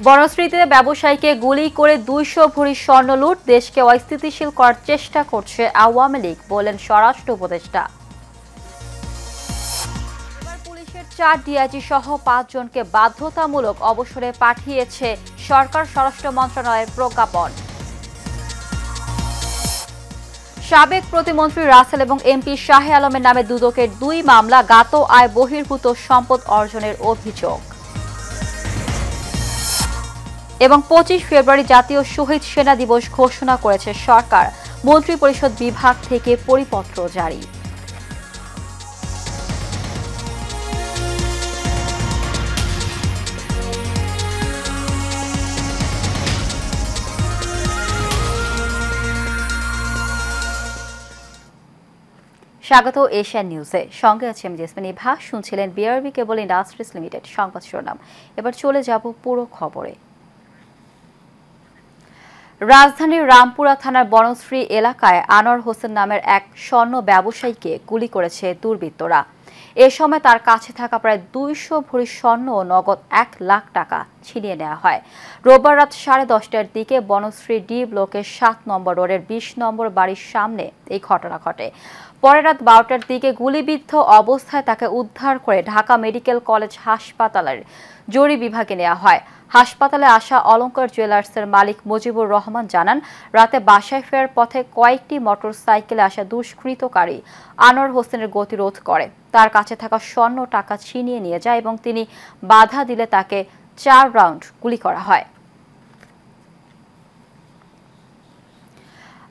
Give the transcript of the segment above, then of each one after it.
বনশ্রীতে ব্যবসায়ীকে গুলি করে ২০০ ভরি স্বর্ণ লুট, দেশকে অস্থিতিশীল করার চেষ্টা করছে আওয়ামী লীগ, বলেন স্বরাষ্ট্র উপদেষ্টা। পুলিশের ৪ ডিআইজি সহ ৫ জনকে বাধ্যতামূলক অবসরে পাঠিয়েছে সরকার, স্বরাষ্ট্র মন্ত্রণালয়ের প্রজ্ঞাপন। সাবেক প্রতিমন্ত্রী রাসেল এবং এমপি শাহে আলমের নামে দুদকের ২ মামলা, জ্ঞাত আয় বহির্ভূত সম্পদ অর্জনের অভিযোগ। এবং ২৫ ফেব্রুয়ারি জাতীয় শহীদ সেনা দিবস ঘোষণা করেছে সরকার, মন্ত্রিপরিষদ বিভাগ থেকে পরিপত্র জারি। স্বাগত এশিয়ান নিউজে, সঙ্গে আছে আমি জেসমিন ইভা। শুনছিলেন বিআরবি কেবল ইন্ডাস্ট্রিজ লিমিটেড সংবাদ শিরোনাম। এবার চলে যাব পুরো খবরে। রাজধানীর রামপুরা থানার বনশ্রী এলাকায় আনোয়ার হোসেন নামের এক স্বর্ণ ব্যবসায়ীকে গুলি করেছে দুর্বৃত্তরা। এ সময় তার কাছে থাকা প্রায় ২০০ ভরি স্বর্ণ ও নগদ ১ লাখ টাকা ছিনিয়ে নেওয়া হয়। রোববার রাত 10:30টার দিকে বনশ্রী ডি ব্লকের ৭ নম্বর রোডের ২০ নম্বর বাড়ির সামনে এই ঘটনা ঘটে। পরে রাত ১২টার দিকে গুলিবিদ্ধ অবস্থায় তাকে উদ্ধার করে ঢাকা মেডিকেল কলেজ হাসপাতালের জরুরি বিভাগে নেওয়া হয়। হাসপাতালে আসা অলঙ্কার জুয়েলার্সের মালিক মুজিবুর রহমান জানান, রাতে বাসায় ফেরার পথে কয়েকটি মোটরসাইকেলে আসা দুষ্কৃতকারী আনোয়ার হোসেনের গতিরোধ করে, তার কাছে থাকা স্বর্ণ টাকা ছিনিয়ে নিয়ে যায় এবং তিনি বাধা দিলে তাকে ৪ রাউন্ড গুলি করা হয়।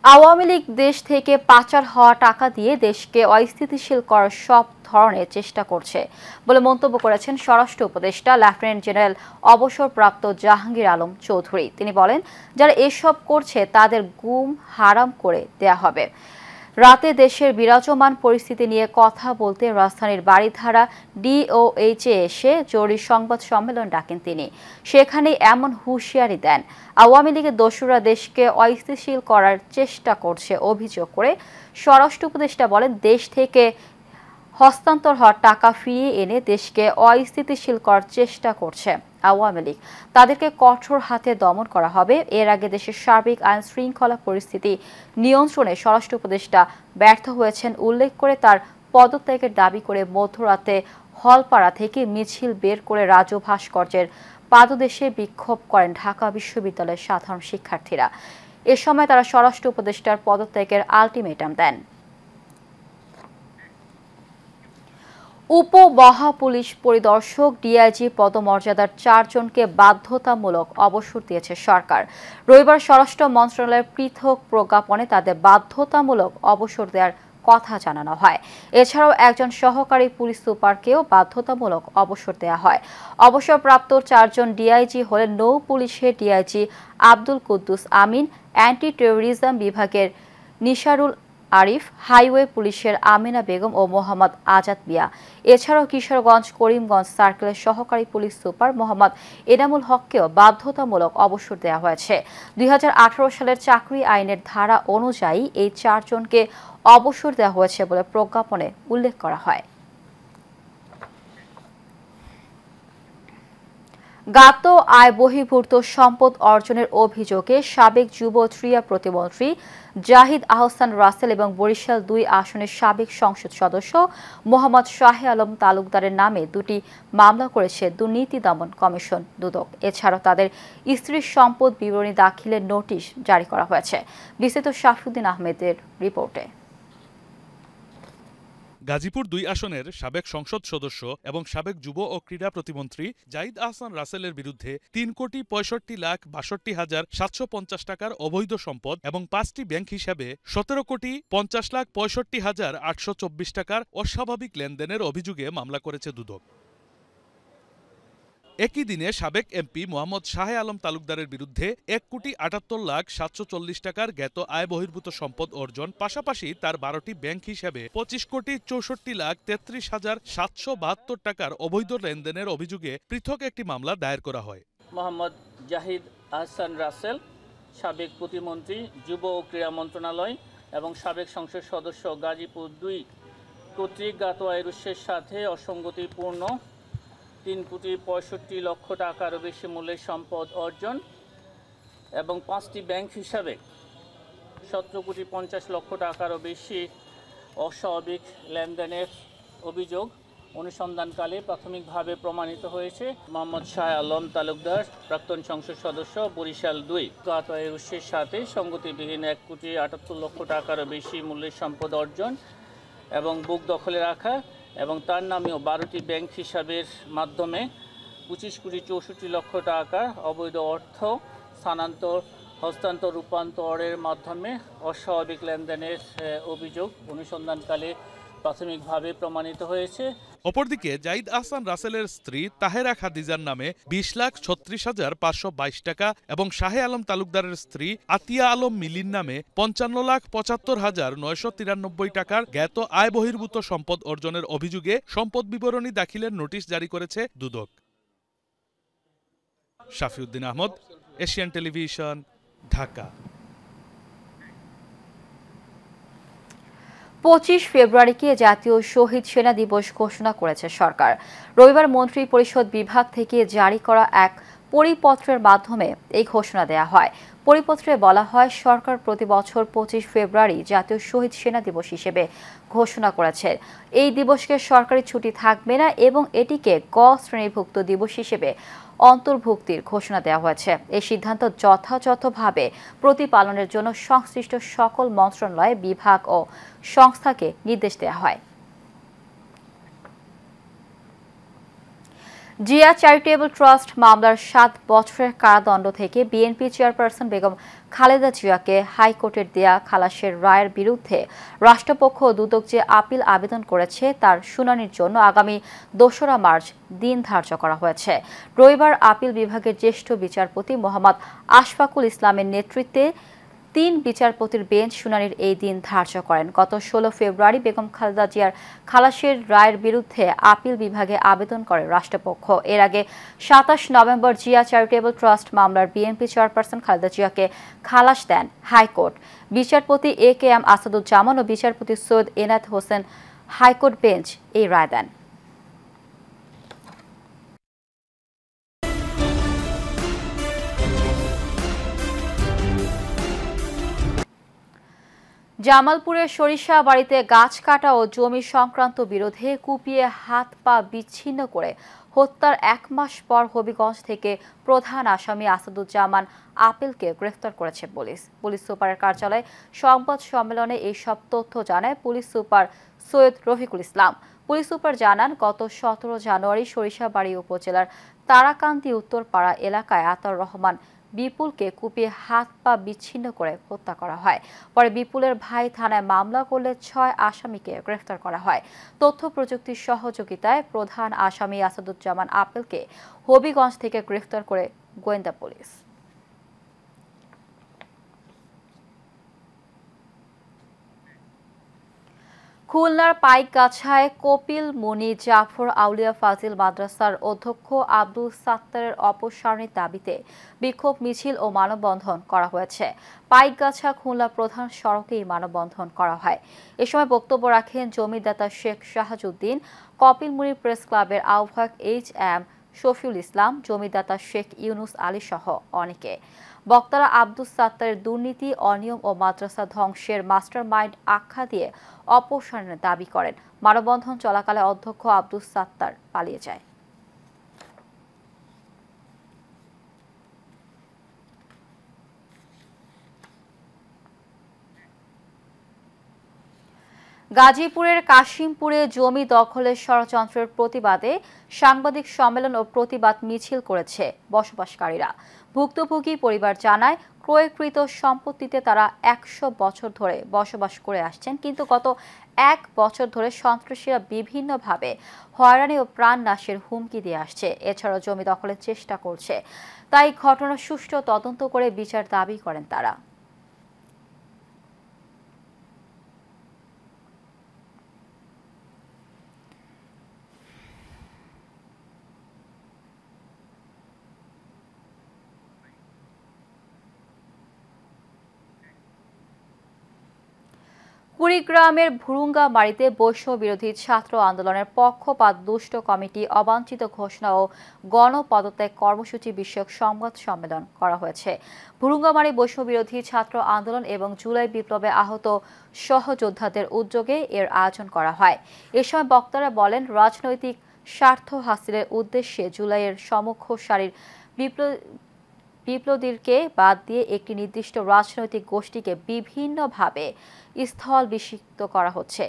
আওয়ামী লীগ দেশ থেকে পাচার হওয়া টাকা দিয়ে দেশকে অস্থিতিশীল করার সব ধরনের চেষ্টা করছে বলে মন্তব্য করেছেন স্বরাষ্ট্র উপদেষ্টা লেফটেন্যান্ট জেনারেল অবসরপ্রাপ্ত জাহাঙ্গীর আলম চৌধুরী। তিনি বলেন, যারা এসব করছে তাদের গুম হারাম করে দেয়া হবে। রাতে দেশের বিরাজমান পরিস্থিতি নিয়ে কথা বলতে রাজধানীর বারিধারা ডিওএইচে এসে জরুরি সংবাদ সম্মেলন ডাকেন তিনি। সেখানে এমন হুঁশিয়ারি দেন, আওয়ামী লীগের দোসররা দেশকে অস্থিতিশীল করার চেষ্টা করছে অভিযোগ করে স্বরাষ্ট্র উপদেষ্টা বলেন, দেশ থেকে হস্তান্তর হওয়া টাকা ফিরিয়ে এনে দেশকে অস্থিতিশীল করার চেষ্টা করছে আওয়ামী লীগ, তাদেরকে কঠোর হাতে দমন করা হবে। এর আগে দেশের সার্বিক আইন শৃঙ্খলা পরিস্থিতি নিয়ন্ত্রণে স্বরাষ্ট্র উপদেষ্টা ব্যর্থ হয়েছেন উল্লেখ করে তার পদত্যাগের দাবি করে মধ্যরাতে হলপাড়া থেকে মিছিল বের করে রাজু ভাস্কর্যের পাদদেশে বিক্ষোভ করেন ঢাকা বিশ্ববিদ্যালয়ের সাধারণ শিক্ষার্থীরা। এ সময় তারা স্বরাষ্ট্র উপদেষ্টার পদত্যাগের আলটিমেটাম দেন। উপমহাপুলিশ পরিদর্শক ডিআইজি পদমর্যাদার ৪ জনকে বাধ্যতামূলক অবসর দিয়েছে সরকার। রবিবার স্বরাষ্ট্র মন্ত্রণালয়ের পৃথক প্রজ্ঞাপনে তাদের বাধ্যতামূলক অবসর দেওয়ার কথা জানানো হয়। এছাড়াও একজন সহকারী পুলিশ সুপারকেও বাধ্যতামূলক অবসর দেওয়া হয়। অবসরপ্রাপ্ত ৪ জন ডিআইজি হলেন নৌ পুলিশের ডিআইজি আব্দুল কুদ্দুস আমিন, অ্যান্টি টেরোরিজম বিভাগের নিসারুল আরিফ, হাইওয়ে পুলিশের আমিনা বেগম ও মোহাম্মদ আজাদ মিয়া। এছাড়াও কিশোরগঞ্জ করিমগঞ্জ সার্কেলের সহকারী পুলিশ সুপার মোহাম্মদ এনামুল হককেও বাধ্যতামূলক অবসর দেওয়া হয়েছে। ২০১৮ সালের চাকরি আইনের ধারা অনুযায়ী এই ৪ জনকে অবসর দেওয়া হয়েছে বলে প্রজ্ঞাপনে উল্লেখ করা হয়। জ্ঞাত আয় বহির্ভূত সম্পদ অর্জনের অভিযোগে সাবেক যুব ক্রীড়া প্রতিমন্ত্রী জাহিদ আহসান রাসেল এবং বরিশাল ২ আসনের সাবেক সংসদ সদস্য মোহাম্মদ শাহে আলম তালুকদারের নামে ২টি মামলা করেছে দুর্নীতি দমন কমিশন দুদক। এছাড়াও তাদের স্ত্রীর সম্পদ বিবরণী দাখিলের নোটিশ জারি করা হয়েছে। বিস্তারিত শাফিউদ্দিন আহমেদের রিপোর্টে। গাজীপুর ২ আসনের সাবেক সংসদ সদস্য এবং সাবেক যুব ও ক্রীড়া প্রতিমন্ত্রী জাহিদ আহসান রাসেলের বিরুদ্ধে ৩,৬৫,৭৫০ টাকার অবৈধ সম্পদ এবং ৫টি ব্যাংক হিসাবে ১৭,৬৫,৬৫,৮২৪ টাকার অস্বাভাবিক লেনদেনের অভিযোগে মামলা করেছে দুদক। একই দিনে সাবেক এমপি মোহাম্মদ শাহে আলম তালুকদারের বিরুদ্ধে ১,৭৮,৭৪০ টাকার জ্ঞাত আয় বহির্ভূত সম্পদ অর্জন, পাশাপাশি তার ১২টি ব্যাংক হিসেবে ২৫,৬৪,৭৭২ টাকার অবৈধ লেনদেনের অভিযোগে পৃথক একটি মামলা দায়ের করা হয়। মোহাম্মদ জাহিদ আহসান রাসেল, সাবেক প্রতিমন্ত্রী, যুব ও ক্রীড়া মন্ত্রণালয় এবং সাবেক সংসদ সদস্য গাজীপুর ২ কর্তৃক জ্ঞাত আয়ের উৎসের সাথে অসঙ্গতিপূর্ণ 3,65,00,000 টাকারও বেশি মূল্যের সম্পদ অর্জন এবং 5টি ব্যাংক হিসাবে 17,50,00,000 টাকারও বেশি অস্বাভাবিক লেনদেনের অভিযোগ অনুসন্ধানকালে প্রাথমিকভাবে প্রমাণিত হয়েছে। মোহাম্মদ শাহ আলম তালুকদার, প্রাক্তন সংসদ সদস্য, বরিশাল 2, গত আয়ের উৎসের সাথে সঙ্গতিবিহীন 1,78,00,000 টাকারও বেশি মূল্যের সম্পদ অর্জন এবং বুক দখলে রাখা এবং তার নামেও 12টি ব্যাংক হিসাবের মাধ্যমে 25,64,00,000 টাকা অবৈধ অর্থ স্থানান্তর, হস্তান্তর, রূপান্তরের মাধ্যমে অস্বাভাবিক লেনদেনের অভিযোগ অনুসন্ধানকালে প্রাথমিকভাবে প্রমাণিত হয়েছে। অপরদিকে জাহিদ আহসান রাসেলের স্ত্রী তাহেরা খাদিজার নামে 20,36,522 টাকা এবং শাহে আলম তালুকদারের স্ত্রী আতিয়া আলম মিলির নামে 55,75,993 টাকার জ্ঞাত আয় বহির্ভূত সম্পদ অর্জনের অভিযোগে সম্পদ বিবরণী দাখিলের নোটিশ জারি করেছে দুদক। শাফিউদ্দিন আহমদ, এশিয়ান টেলিভিশন, ঢাকা। 25 ফেব্রুয়ারিকে জাতীয় শহীদ সেনা দিবস ঘোষণা করেছে সরকার। রবিবার মন্ত্রী পরিষদ বিভাগ থেকে জারি করা এক পরিপত্রের মাধ্যমে এই ঘোষণা দেয়া হয়। পরিপত্রে বলা হয়, সরকার প্রতি বছর 25 ফেব্রুয়ারি জাতীয় শহীদ সেনা দিবস হিসেবে ঘোষণা করেছে। এই দিবসকে সরকারি ছুটি থাকবে না এবং এটিকে গ শ্রেণীভুক্ত দিবস হিসেবে অন্তর্ভুক্তির ঘোষণা দেওয়া হয়েছে। এই সিদ্ধান্ত যথাযথভাবে প্রতিপালনের জন্য সংশ্লিষ্ট সকল মন্ত্রণালয়, বিভাগ ও সংস্থাকে নির্দেশ দেওয়া হয়। জিয়া চ্যারিটেবল ট্রাস্ট মামলার 7 বছরের কারাদণ্ড থেকে বিএনপি চেয়ারপারসন বেগম খালেদা জিয়াকে হাইকোর্টের দেয়া খালাসের রায়ের বিরুদ্ধে রাষ্ট্রপক্ষ ও দুদক যে আপিল আবেদন করেছে তার শুনানির জন্য আগামী 2রা মার্চ দিন ধার্য করা হয়েছে। রবিবার আপিল বিভাগের জ্যেষ্ঠ বিচারপতি মোহাম্মদ আশফাকুল ইসলামের নেতৃত্বে 3 বিচারপতির বেঞ্চ শুনানির এই দিন ধার্য করেন। গত 16 ফেব্রুয়ারি বেগম খালেদা জিয়ার খালাসের রায়ের বিরুদ্ধে আপিল বিভাগে আবেদন করে রাষ্ট্রপক্ষ। এর আগে 27 নভেম্বর জিয়া চ্যারিটেবল ট্রাস্ট মামলার বিএনপি চেয়ারপারসন খালেদা জিয়াকে খালাস দেন হাইকোর্ট। বিচারপতি AKM আসাদুজ্জামান ও বিচারপতি সৈয়দ এনায়েত হোসেন হাইকোর্ট বেঞ্চ এই রায় দেন। জামালপুরের সরিষাবাড়িতে গাছ কাটা ও জমি সংক্রান্ত বিরোধে কুপিয়ে হাত পা বিচ্ছিন্ন করে হত্যার 1 মাস পর হবিগঞ্জ থেকে প্রধান আসামি আসাদুজ্জামান আপিলকে গ্রেফতার করেছে পুলিশ। পুলিশ সুপারের কার্যালয়ে সংবাদ সম্মেলনে এই সব তথ্য জানায় police super Syed Rafiqul Islam. Police super জানান, গত 17 জানুয়ারি সরিষাবাড়ি উপজেলার তারাকান্দি উত্তরপাড়া এলাকায় আতাউর রহমান বিপুলকে কুপিয়ে হাত পা বিচ্ছিন্ন করে হত্যা করা হয়। পরে বিপুলের ভাই থানায় মামলা করলে 6 আসামিকে গ্রেফতার করা হয়। তথ্য প্রযুক্তির সহযোগিতায় প্রধান আসামি আসাদুজ্জামান আপিলকে হবিগঞ্জ থেকে গ্রেফতার করে গোয়েন্দা পুলিশ। খুলনার পাইকগাছায় কপিল মুনি জাফর আউলিয়া ফাজিল মাদ্রাসার অধ্যক্ষ আব্দুল সাত্তারের অপসারণের দাবিতে বিক্ষোভ মিছিল ও মানববন্ধন করা হয়েছে। পাইকগাছা খুলনা প্রধান সড়কে এই মানববন্ধন করা হয়। এ সময় বক্তব্য রাখেন জমিদাতা শেখ শাহাজুদ্দিন, কপিল মুনি প্রেস ক্লাবের আহ্বায়ক HM শফিউল ইসলাম, জমিদাতা শেখ ইউনুস আলী সহ অনেকে। বক্তারা আব্দুল সাত্তারের দুর্নীতি, অনিয়ম ও মাদ্রাসা ধ্বংসের মাস্টারমাইন্ড আখ্যা দিয়ে অপসারণের দাবি করেন। মানববন্ধন চলাকালে অধ্যক্ষ আব্দুল সাত্তার পালিয়ে যায়। গাজীপুরের কাশিমপুরে জমি দখলের ষড়যন্ত্রের প্রতিবাদে সাংবাদিক সম্মেলন ও প্রতিবাদ মিছিল করেছে বসবাসকারীরা। ভুক্তভোগী পরিবার জানায়, ক্রয়কৃত সম্পত্তিতে তারা 100 বছর ধরে বসবাস করে আসছেন, কিন্তু গত 1 বছর ধরে সন্ত্রাসীরা বিভিন্নভাবে হয়রানি ও প্রাণনাশের হুমকি দিয়ে আসছে। এছাড়াও জমি দখলের চেষ্টা করছে। তাই ঘটনার সুষ্ঠু তদন্ত করে বিচার দাবি করেন তারা। কুড়িগ্রামের ভুরুঙ্গামারীতে বৈষম্য বিরোধী ছাত্র আন্দোলনের পক্ষপাত দুষ্ট কমিটি অবাঞ্ছিত ঘোষণা ও গণপদত্যাগ কর্মসূচি বিষয়ক সংবাদ সম্মেলন করা হয়েছে। ভুরুঙ্গামারী বৈষম্য বিরোধী ছাত্র আন্দোলন এবং জুলাই বিপ্লবে আহত সহযোদ্ধাদের উদ্যোগে এর আয়োজন করা হয়। এ সময় বক্তারা বলেন, রাজনৈতিক স্বার্থ হাসিলের উদ্দেশ্যে জুলাইয়ের সমুখ সারির বিপ্লবীদেরকে বাদ দিয়ে একটি নির্দিষ্ট রাজনৈতিক গোষ্ঠীকে বিভিন্নভাবে স্থলভিষিক্ত করা হচ্ছে।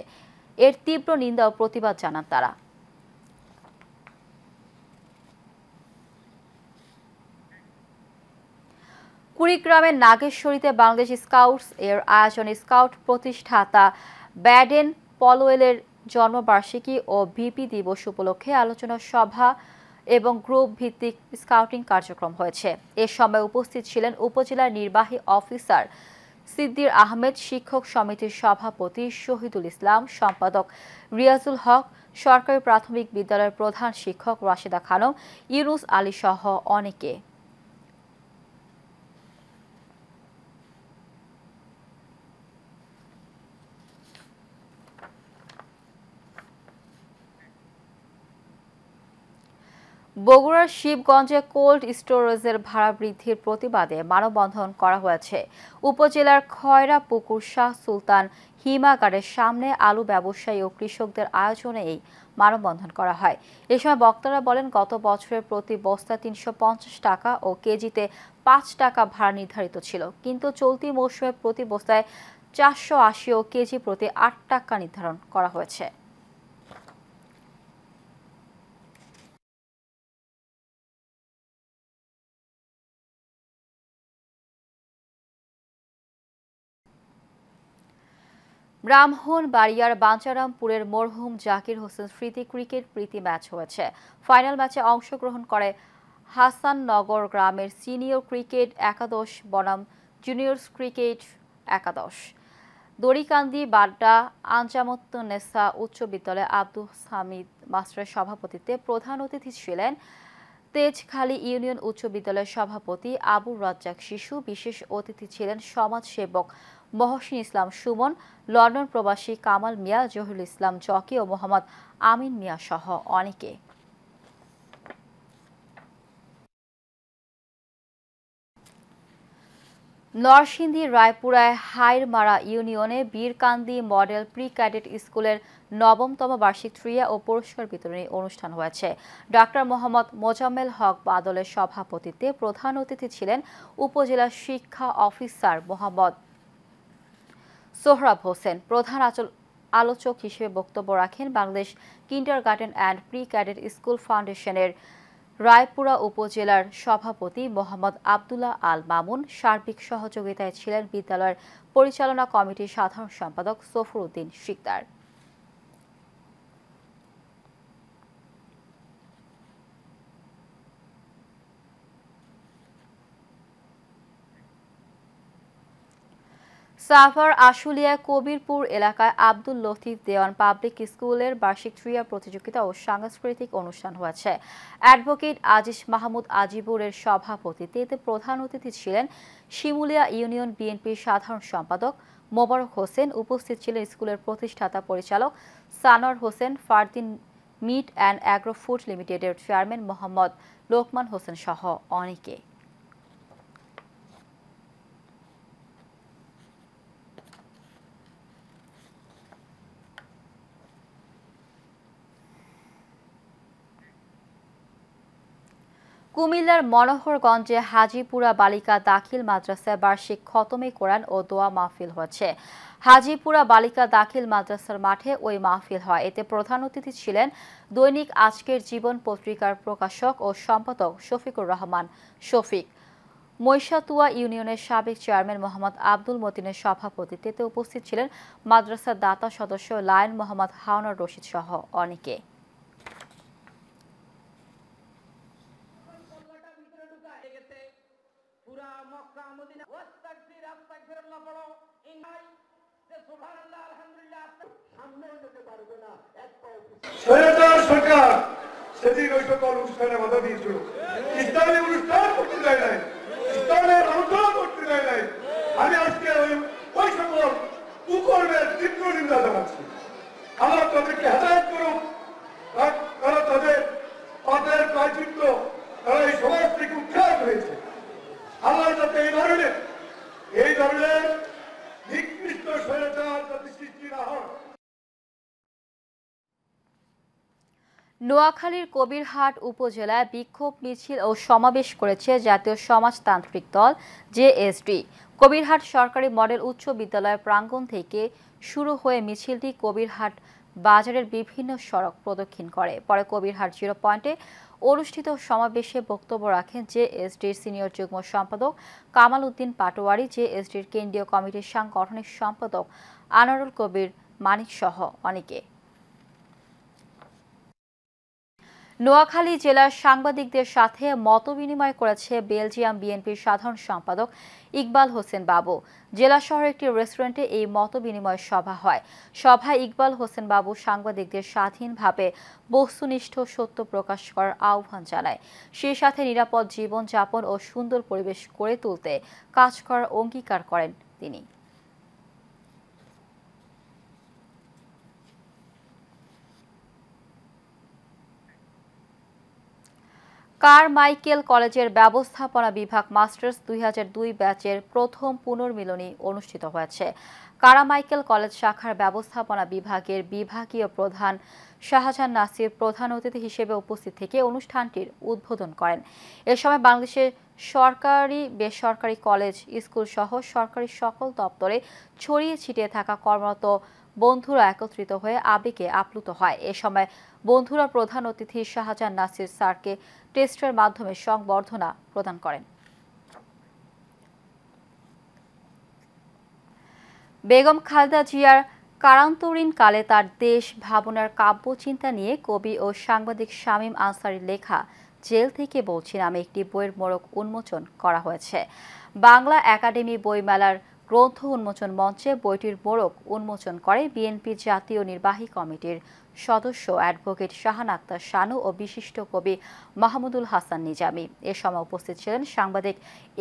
এর তীব্র নিন্দা ও প্রতিবাদ জানান তারা। কুড়িগ্রামের নাগেশ্বরীতে বাংলাদেশ স্কাউটস এর আয়োজনে স্কাউট প্রতিষ্ঠাতা ব্যাডেন পলওয়েলের জন্মবার্ষিকী ও ভিপি দিবস উপলক্ষে আলোচনা সভা এবং গ্রুপ ভিত্তিক স্কাউটিং কার্যক্রম হয়েছে। এ সময় উপস্থিত ছিলেন উপজেলার নির্বাহী অফিসার সিদ্দির আহমেদ, শিক্ষক সমিতির সভাপতি শহীদুল ইসলাম, সম্পাদক রিয়াজুল হক, সরকারি প্রাথমিক বিদ্যালয়ের প্রধান শিক্ষক রাশেদা খানম, ইউনুস আলী সহ অনেকে। বগুড়ার শিবগঞ্জে কোল্ড স্টোরেজের ভাড়া বৃদ্ধির প্রতিবাদে মানববন্ধন করা হয়েছে। উপজেলার খয়রা পুকুর শাহ সুলতান হিমাগারের সামনে আলু ব্যবসায়ী ও কৃষকদের আয়োজনে এই মানববন্ধন করা হয়। এ সময় বক্তারা বলেন, গত বছরের প্রতি বস্তা ৩৫০ টাকা ও কেজিতে ৫ টাকা ভাড়া নির্ধারিত ছিল, কিন্তু চলতি মৌসুমে প্রতি বস্তায় ৪৮০ ও কেজি প্রতি ৮ টাকা নির্ধারণ করা হয়েছে। ব্রাহ্মণবাড়িয়ার বাঞ্চারামপুরের মরহুম জাকির হোসেন স্মৃতি ক্রিকেট প্রীতি ম্যাচ হয়েছে। ফাইনাল ম্যাচে অংশগ্রহণ করে হাসাননগর গ্রামের সিনিয়র ক্রিকেট একাদশ বনাম জুনিয়র্স ক্রিকেট একাদশ। দড়িকান্দি বাড্ডা আঞ্জামুন্নেসা উচ্চ বিদ্যালয়ে আব্দুল হামিদ মাস্টারের সভাপতিত্বে প্রধান অতিথি ছিলেন তেজখালী ইউনিয়ন উচ্চ বিদ্যালয়ের সভাপতি আবুর রাজ্জাক শিশু। বিশেষ অতিথি ছিলেন সমাজসেবক মহসিন ইসলাম সুমন, লন্ডন প্রবাসী কামাল মিয়া, জহিরুল ইসলাম জকি ও মোহাম্মদ আমিন মিয়া সহ অনেকে। নরসিংদীর রায়পুরায় হাইরমারা ইউনিয়নে বীরকান্দি মডেল প্রি ক্যাডেট স্কুলের নবমতম বার্ষিক ক্রীড়া ও পুরস্কার বিতরণী অনুষ্ঠান হয়েছে। ডাক্তার মোহাম্মদ মোজাম্মেল হক বাদলের সভাপতিত্বে প্রধান অতিথি ছিলেন উপজেলা শিক্ষা অফিসার মোহাম্মদ সোহরাব হোসেন। প্রধান আলোচক হিসেবে বক্তব্য রাখেন Bangladesh kindergarten and pre cadet school ফাউন্ডেশনের রায়পুরা উপজেলার সভাপতি মোহাম্মদ আবদুল্লাহ আল মামুন। সার্বিক সহযোগিতায় ছিলেন বিদ্যালয়ের পরিচালনা কমিটির সাধারণ সম্পাদক সফর উদ্দিন শিকদার। সাভার আশুলিয়া কবিরপুর এলাকায় আব্দুল লতিফ দেওয়ান পাবলিক স্কুলের বার্ষিক ক্রীড়া প্রতিযোগিতা ও সাংস্কৃতিক অনুষ্ঠান হয়েছে। অ্যাডভোকেট আজিজ মাহমুদ আজিবুরের সভাপতিত্বে এতে প্রধান অতিথি ছিলেন শিমুলিয়া ইউনিয়ন বিএনপির সাধারণ সম্পাদক মোবারক হোসেন। উপস্থিত ছিলেন স্কুলের প্রতিষ্ঠাতা পরিচালক Sanowar Hossain, Fardin meat and agro food লিমিটেডের চেয়ারম্যান মোহাম্মদ লোকমান হোসেন সহ অনেকে। কুমিল্লার মনোহরগঞ্জে হাজিপুরা বালিকা দাখিল মাদ্রাসায় বার্ষিক খতমে কোরআন ও দোয়া মাহফিল হয়েছে। হাজিপুরা বালিকা দাখিল মাদ্রাসার মাঠে ওই মাহফিল হয়। এতে প্রধান অতিথি ছিলেন দৈনিক আজকের জীবন পত্রিকার প্রকাশক ও সম্পাদক শফিকুর রহমান শফিক। মৈশাতুয়া ইউনিয়নের সাবেক চেয়ারম্যান মোহাম্মদ আব্দুল মতিনের সভাপতিত্বে উপস্থিত ছিলেন মাদ্রাসার দাতা সদস্য লায়ন মোহাম্মদ হাওনার রশিদ সহ অনেকে। সরকার সেদিন ওই সকল অনুষ্ঠানে বাধা দিয়েছিল, ইসলামী অনুষ্ঠান করতে দেয় নাই, ইসলামের আলোচনা করতে দেয় নাই। আমি আজকে ওই সকল কুকর্মের তীব্র তাদের পাপের প্রায়শ্চিত্ত তারা এই সমাজ থেকে উৎখাত হয়েছে। আল্লাহ যাতে এই ধরনের নিকৃষ্ট স্বৈরাচার যাতে সৃষ্টি না হয়। নোয়াখালীর কবিরহাট উপজেলায় বিক্ষোভ মিছিল ও সমাবেশ করেছে জাতীয় সমাজতান্ত্রিক দল জেএসডি। কবিরহাট সরকারি মডেল উচ্চ বিদ্যালয়ের প্রাঙ্গণ থেকে শুরু হয়ে মিছিলটি কবিরহাট বাজারের বিভিন্ন সড়ক প্রদক্ষিণ করে। পরে কবিরহাট 0 পয়েন্টে অনুষ্ঠিত সমাবেশে বক্তব্য রাখেন জেএসডির সিনিয়র যুগ্ম সম্পাদক কামাল উদ্দিন পাটোয়ারি, জেএসডির কেন্দ্রীয় কমিটির সাংগঠনিক সম্পাদক আনারুল কবির মানিক সহ অনেকে। নোয়াখালী জেলার সাংবাদিকদের সাথে মতবিনিময় করেছে বেলজিয়াম বিএনপির সাধারণ সম্পাদক ইকবাল হোসেন বাবু। জেলা শহরের একটি রেস্টুরেন্টে এই মতবিনিময় সভা হয়। সভায় ইকবাল হোসেন বাবু সাংবাদিকদের স্বাধীনভাবে বস্তুনিষ্ঠ সত্য প্রকাশ করার আহ্বান জানায়। সেই সাথে নিরাপদ জীবনযাপন ও সুন্দর পরিবেশ গড়ে তুলতে কাজ করার অঙ্গীকার করেন তিনি। কারমাইকেল কলেজের ব্যবস্থাপনা বিভাগ মাস্টার্স 2002 ব্যাচের প্রথম পুনর্মিলনী অনুষ্ঠিত হয়েছে। কারমাইকেল কলেজ শাখার ব্যবস্থাপনা বিভাগের বিভাগীয় প্রধান শাহজাহান নাসির প্রধান অতিথি হিসেবে উপস্থিত থেকে অনুষ্ঠানটির উদ্বোধন করেন। এ সময় বাংলাদেশের সরকারি বেসরকারি কলেজ স্কুল সহ সরকারি সকল দপ্তরে ছড়িয়ে ছিটিয়ে থাকা কর্মরত বন্ধুরা একত্রিত হয়ে আবেগে আপ্লুত হয়। এ সময় বন্ধুরা প্রধান অতিথি শাহজাহান নাসির স্যারকে টেস্টের মাধ্যমে সংবর্ধনা প্রদান করেন। বেগম খালেদা জিয়ার কারান্তরীণ কালে তার দেশ ভাবনার কাব্যচিন্তা নিয়ে কবি ও সাংবাদিক শামীম আনসারীর লেখা জেল থেকে বলছি নামে একটি বইয়ের মোড়ক উন্মোচন করা হয়েছে। বাংলা একাডেমি বইমেলার গ্রন্থ উন্মোচন মঞ্চে বইটির মোড়ক উন্মোচন করে বিএনপি জাতীয় নির্বাহী কমিটির সদস্য অ্যাডভোকেট শাহান আক্তার শানু ও বিশিষ্ট কবি মাহমুদুল হাসান নিজামী। এ সময় উপস্থিত ছিলেন সাংবাদিক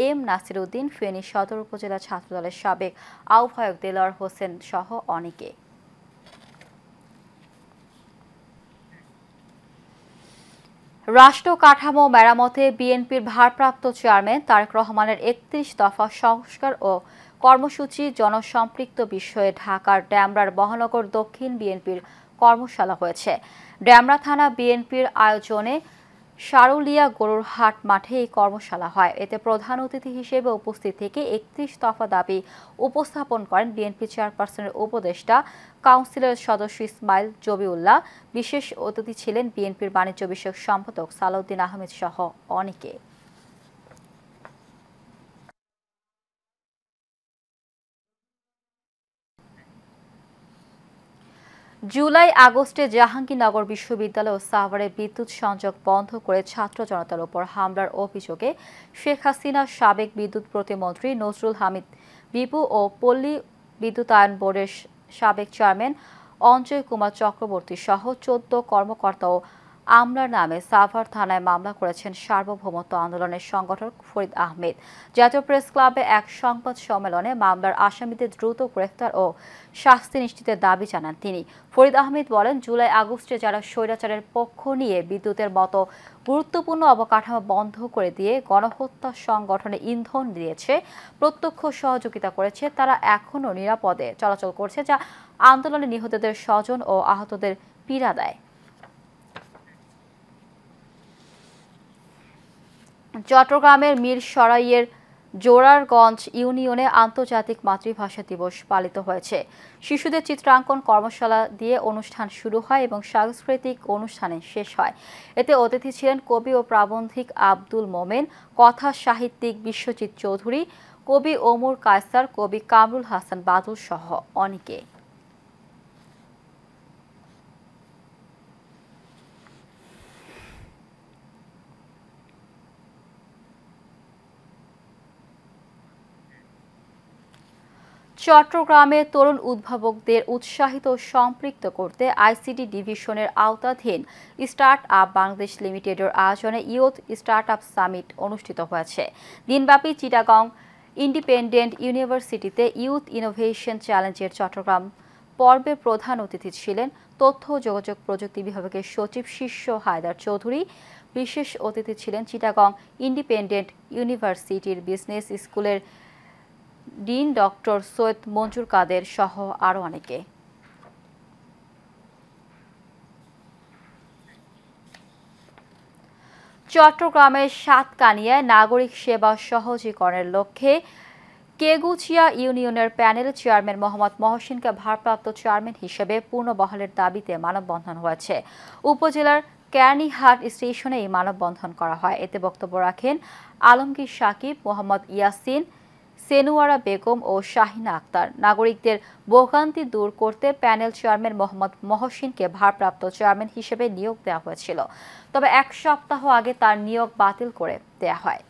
এম নাসির উদ্দিন, ফেনী সদর উপজেলা ছাত্রদলের সাবেক আহ্বায়ক দেলোয়ার হোসেন সহ অনেকে। রাষ্ট্র কাঠামো মেরামতে বিএনপির ভারপ্রাপ্ত চেয়ারম্যান তারেক রহমানের 31 দফা সংস্কার ও কর্মসূচি জনসম্পৃক্ত বিষয়ে ঢাকার ডেমরার মহানগর দক্ষিণ বিএনপির কর্মশালা হয়েছে। ডেমরা থানা বিএনপির আয়োজনে সারুলিয়া গরুর হাট মাঠে এই কর্মশালা হয়। এতে প্রধান অতিথি হিসেবে উপস্থিত থেকে 31 দফা দাবি উপস্থাপন করেন বিএনপি চেয়ারপারসনের উপদেষ্টা কাউন্সিলের সদস্য ইসমাইল জবিউল্লাহ। বিশেষ অতিথি ছিলেন বিএনপির বাণিজ্য বিষয়ক সম্পাদক সালাউদ্দিন আহমেদ সহ অনেকে। জুলাই আগস্টে জাহাঙ্গীরনগর বিশ্ববিদ্যালয় ও সাভারে বিদ্যুৎ সংযোগ বন্ধ করে ছাত্র জনতার উপর হামলার অভিযোগে শেখ হাসিনার সাবেক বিদ্যুৎ প্রতিমন্ত্রী নজরুল হামিদ বিপু ও পল্লী বিদ্যুতায়ন বোর্ডের সাবেক চেয়ারম্যান অঞ্জয় কুমার চক্রবর্তী সহ 14 কর্মকর্তা ও আমলার নামে সাভার থানায় মামলা করেছেন সার্বভৌমত্ব আন্দোলনের সংগঠক ফরিদ আহমেদ। জাতীয় প্রেস ক্লাবে এক সংবাদ সম্মেলনে মামলার আসামিদের দ্রুত গ্রেফতার ও শাস্তি নিশ্চিতের দাবি জানান তিনি। ফরিদ আহমেদ বলেন, জুলাই আগস্টে যারা স্বৈরাচারের পক্ষ নিয়ে বিদ্যুতের মতো গুরুত্বপূর্ণ অবকাঠামো বন্ধ করে দিয়ে গণহত্যা সংগঠনে ইন্ধন দিয়েছে, প্রত্যক্ষ সহযোগিতা করেছে, তারা এখনও নিরাপদে চলাচল করছে, যা আন্দোলনে নিহতদের স্বজন ও আহতদের পীড়া দেয়। চট্টগ্রামের মিরসরাইয়ের জোরারগঞ্জ ইউনিয়নে আন্তর্জাতিক মাতৃভাষা দিবস পালিত হয়েছে। শিশুদের চিত্রাঙ্কন কর্মশালা দিয়ে অনুষ্ঠান শুরু হয় এবং সাংস্কৃতিক অনুষ্ঠানে শেষ হয়। এতে অতিথি ছিলেন কবি ও প্রাবন্ধিক আব্দুল মোমেন, কথা সাহিত্যিক বিশ্বজিৎ চৌধুরী, কবি ওমর কায়সার, কবি কামরুল হাসান বাদল সহ অনেকে। চট্টগ্রামে তরুণ উদ্ভাবকদের উৎসাহিত ও সম্পৃক্ত করতে আইসিটি ডিভিশনের আওতাধীন স্টার্ট আপ বাংলাদেশ লিমিটেডের আয়োজনে ইয়ুথ স্টার্ট আপ সামিট অনুষ্ঠিত হয়েছে। দিনব্যাপী চিটাগং ইন্ডিপেন্ডেন্ট ইউনিভার্সিটিতে ইয়ুথ ইনোভেশন চ্যালেঞ্জের চট্টগ্রাম পর্বে প্রধান অতিথি ছিলেন তথ্য ও যোগাযোগ প্রযুক্তি বিভাগের সচিব শীর্ষ হায়দার চৌধুরী। বিশেষ অতিথি ছিলেন চিটাগং ইন্ডিপেন্ডেন্ট ইউনিভার্সিটির বিজনেস স্কুলের ডিন ডক্টর সৈয়দ মঞ্জুর কাদের সহ আরও অনেকে। চট্টগ্রামের সাতকানিয়ায় নাগরিক সেবা সহজীকরণের লক্ষ্যে কেগুচিয়া ইউনিয়নের প্যানেল চেয়ারম্যান মোহাম্মদ মহসিনকে ভারপ্রাপ্ত চেয়ারম্যান হিসেবে পুনর্বহালের দাবিতে মানববন্ধন হয়েছে। উপজেলার ক্যানিহাট স্টেশনে এই মানববন্ধন করা হয়। এতে বক্তব্য রাখেন আলমগীর সাকিব, মোহাম্মদ ইয়াসিন, সেনুয়ারা বেগম ও শাহিনা আক্তার। নাগরিকদের ভোগান্তি দূর করতে প্যানেল চেয়ারম্যান মোহাম্মদ মহসিনকে ভারপ্রাপ্ত চেয়ারম্যান হিসেবে নিয়োগ দেওয়া হয়েছিল, তবে 1 সপ্তাহ আগে তার নিয়োগ বাতিল করে দেওয়া হয়।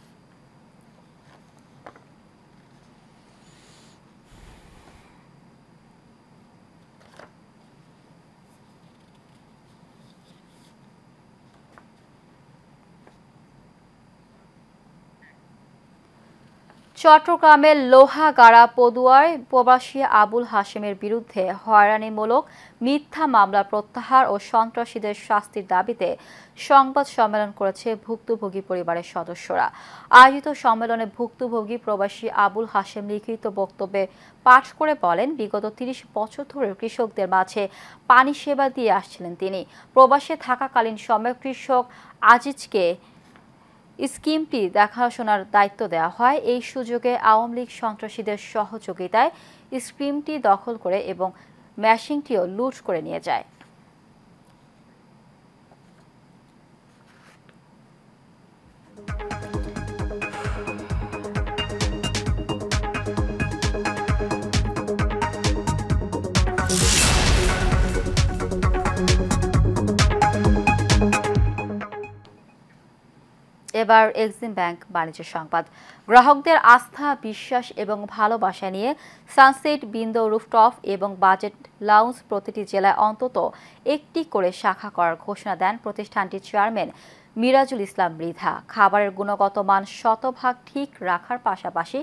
চট্টগ্রামের লোহাগাড়া পদুয়ায় প্রবাসী আবুল হাশেমের বিরুদ্ধে হয়রানিমূলক মিথ্যা মামলা প্রত্যাহার ও সন্ত্রাসীদের শাস্তির দাবিতে সংবাদ সম্মেলন করেছে ভুক্তভোগী পরিবারের সদস্যরা। আয়োজিত সম্মেলনে ভুক্তভোগী প্রবাসী আবুল হাশেম লিখিত বক্তব্যে পাঠ করে বলেন, বিগত 30 বছর ধরে কৃষকদের মাঝে পানি সেবা দিয়ে আসছিলেন তিনি। প্রবাসে থাকাকালীন সময় কৃষক আজিজকে স্কিমটি দেখাশোনার দায়িত্ব দেওয়া হয়। এই সুযোগে আওয়ামী লীগ সন্ত্রাসীদের সহযোগিতায় স্কিমটি দখল করে এবং মেশিনটিও লুট করে নিয়ে যায়। এবার এক্সিম ব্যাংক বাণিজ্য সংবাদ। গ্রাহকদের আস্থা, বিশ্বাস এবং ভালোবাসা নিয়ে সানসেট বিন্দু রুফটপ এবং বাজেট লাউঞ্জ প্রতিটি জেলায় অন্তত একটি করে শাখা করার ঘোষণা দেন প্রতিষ্ঠানটির চেয়ারম্যান মিরাজুল ইসলাম মৃধা। খাবারের গুণগত মান শতভাগ ঠিক রাখার পাশাপাশি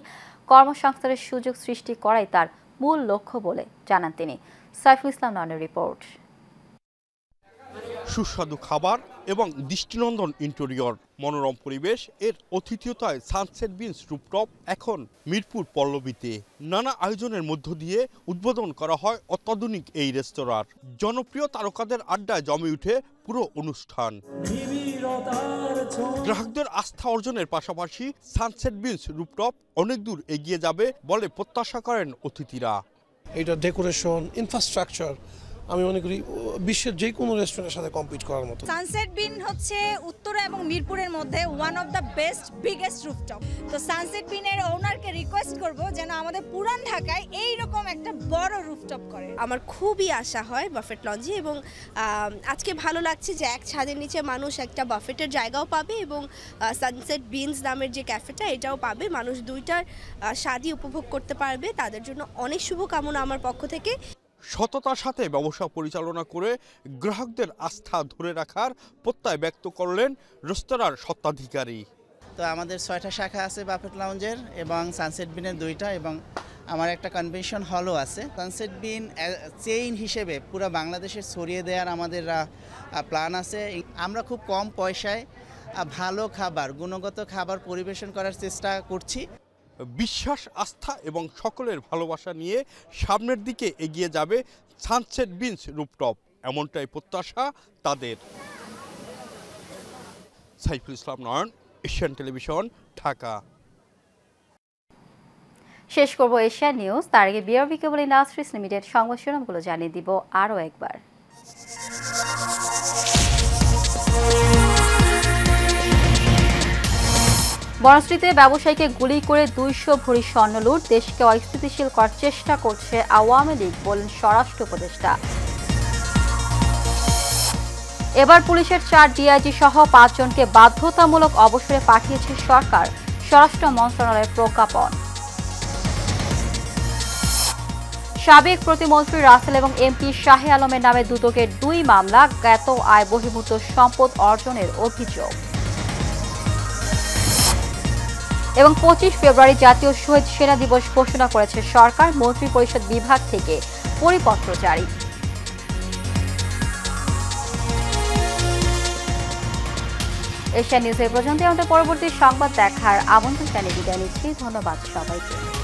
কর্মসংস্থানের সুযোগ সৃষ্টি করাই তার মূল লক্ষ্য বলে জানান তিনি। সাইফুল ইসলাম ননের রিপোর্ট। সুস্বাদু খাবার এবং দৃষ্টিনন্দন ইন্টেরিয়র, মনোরম পরিবেশ এর অতিথিয়তায় সানসেট বিনস রুফটপ এখন মিরপুর পল্লবীতে নানা আয়োজনের মধ্য দিয়ে উদ্বোধন করা হয় অত্যাধুনিক এই রেস্তোরাঁর। জনপ্রিয় তারকাদের আড্ডায় জমে উঠে পুরো অনুষ্ঠান। গ্রাহকদের আস্থা অর্জনের পাশাপাশি সানসেট বিনস রুফটপ অনেক দূর এগিয়ে যাবে বলে প্রত্যাশা করেন অতিথিরা। এটা ডেকোরেশন, ইনফ্রাস্ট্রাকচার আমি মনে করি বিশ্বের যে কোনো রেস্টুরেন্টের সাথে কম্পিট করার মতো। সানসেট বিন হচ্ছে উত্তরা এবং মিরপুরের মধ্যে one of the best biggest rooftop. তো সানসেট বিনের ওনারকে রিকোয়েস্ট করব যেন আমাদের পুরান ঢাকায় এইরকম একটা বড় রুফটপ করে। আমার খুবই আশা হয় বাফেট লঞ্চে, এবং আজকে ভালো লাগছে যে এক ছাদের নিচে মানুষ একটা বাফেটের জায়গাও পাবে এবং সানসেট বিনস নামের যে ক্যাফেটা এটাও পাবে। মানুষ দুইটার স্বাদই উপভোগ করতে পারবে। তাদের জন্য অনেক শুভকামনা আমার পক্ষ থেকে। সততার সাথে ব্যবসা পরিচালনা করে গ্রাহকদের আস্থা ধরে রাখার প্রত্যয় ব্যক্ত করলেন রেস্তোরাঁর স্বত্বাধিকারী। তো আমাদের 6টা শাখা আছে বাফেট লাউঞ্জের এবং সানসেট বিনের 2টা, এবং আমার একটা কনভেনশন হলও আছে। সানসেট বিন চেইন হিসেবে পুরো বাংলাদেশে ছড়িয়ে দেওয়ার আমাদের প্ল্যান আছে। আমরা খুব কম পয়সায় ভালো খাবার, গুণগত খাবার পরিবেশন করার চেষ্টা করছি। বিশ্বাস, আস্থা এবং সকলের ভালোবাসা নিয়ে সামনের দিকে এগিয়ে যাবে সানসেট বিনস রুফটপ, এমনটাই প্রত্যাশা তাদের। সাইফুল ইসলাম নয়ন, এশিয়ান টেলিভিশন, ঢাকা। শেষ করব এশিয়ান নিউজ। তার আগে বিআরবি কেবল ইন্ডাস্ট্রিজ লিমিটেড সংবাদ শিরোনামগুলো জানিয়ে দিব আরও একবার। বনশ্রীতে ব্যবসায়ীকে গুলি করে 200 ভরি স্বর্ণ লুট, দেশকে অস্থিতিশীল করার চেষ্টা করছে আওয়ামী লীগ, বলেন স্বরাষ্ট্র উপদেষ্টা। এবার পুলিশের 4 ডিআইজি সহ 5 জনকে বাধ্যতামূলক অবসরে পাঠিয়েছে সরকার, স্বরাষ্ট্র মন্ত্রণালয়ের প্রজ্ঞাপন। সাবেক প্রতিমন্ত্রী রাসেল এবং এমপি শাহে আলমের নামে দুদকের 2 মামলা, জ্ঞাত আয় বহির্ভূত সম্পদ অর্জনের অভিযোগ। এবং 25 ফেব্রুয়ারি জাতীয় শহীদ সেনা দিবস ঘোষণা করেছে সরকার, মন্ত্রিপরিষদ বিভাগ থেকে পরিপত্র জারি। এশিয়া নিউজের পর্যন্ত আমাদের পরবর্তী সংবাদ দেখার আমন্ত্রণ জানিয়ে বিদায় নিচ্ছি। ধন্যবাদ সবাইকে।